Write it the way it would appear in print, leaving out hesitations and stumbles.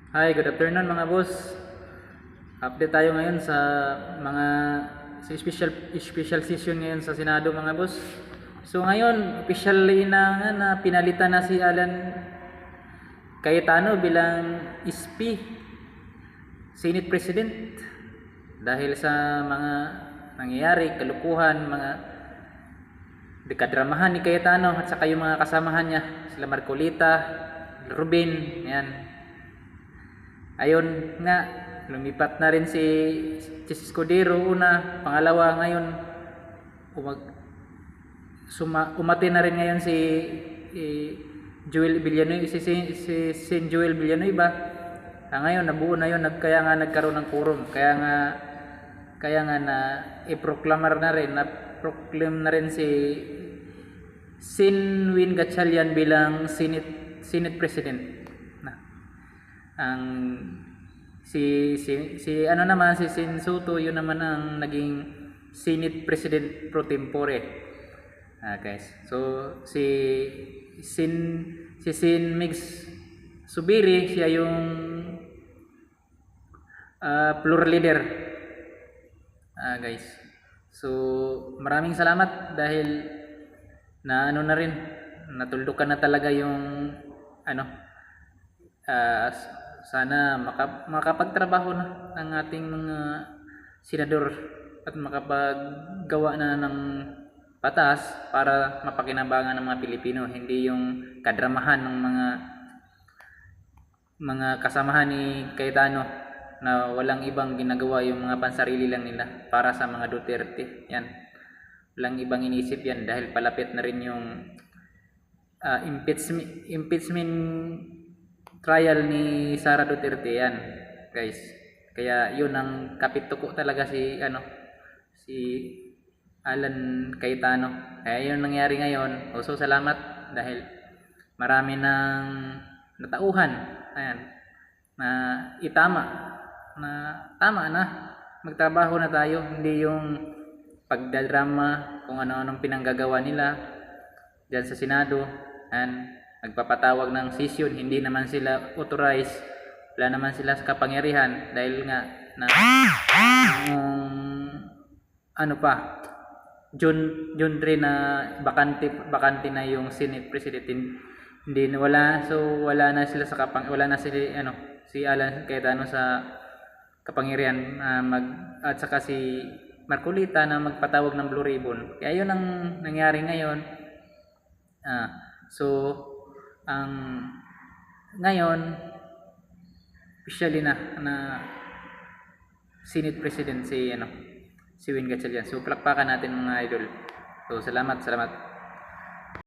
Hi, good afternoon mga boss. Update tayo ngayon sa mga special session ngayon sa Senado mga boss. So ngayon, officially na pinalitan na si Alan Cayetano bilang SP, Senate President dahil sa mga nangyayari, kalukuhan, mga dekadramahan ni Cayetano at saka yung mga kasamahan niya, sila Marcolita, Ruben, yan. Ayon nga, lumipat na rin si Escudero una, pangalawa ngayon umati na rin ngayon si Joel Villanueva, si Joel Villanueva. Ngayon nabuo na yun, kaya nga nagkaroon ng quorum, kaya nga na i-proclaim na rin si Sinwin Gatchalian bilang Senate President. Ang si ano naman si Sin Soto, yun naman ang naging Senate President pro tempore. Guys, so si Sin Mix Subiri, siya yung floor leader. Guys, so maraming salamat dahil na ano na rin, natuldukan na talaga yung sana makapagtrabaho na ang ating mga senador at makapaggawa na ng batas para mapakinabangan ng mga Pilipino, hindi yung kadramahan ng mga kasamahan ni Cayetano na walang ibang ginagawa, yung mga pansarili lang nila para sa mga Duterte. Yan, walang ibang inisip yan dahil palapit na rin yung impeachment trial ni Sara Duterte yan, guys. Kaya yun ang kapituko talaga si Alan Cayetano. Kaya yun nangyari ngayon. So salamat dahil marami ng natauhan, ayan, na tama na magtrabaho na tayo, hindi yung pagdadrama kung ano-anong pinanggagawa nila diyan sa Senado. And nagpapatawag ng session, hindi naman sila authorized, wala naman sila sa kapangyarihan dahil nga na June 3 na bakante na yung Senate President, hindi wala, so wala na sila si Alan Cayetano sa kapangyarihan at saka si Marcolita na magpatawag ng Blue Ribbon. Kaya yun ang nangyari ngayon. So ang ngayon officially na Senate President si Win Gatchalian. So palakpakan natin mga idol. So salamat.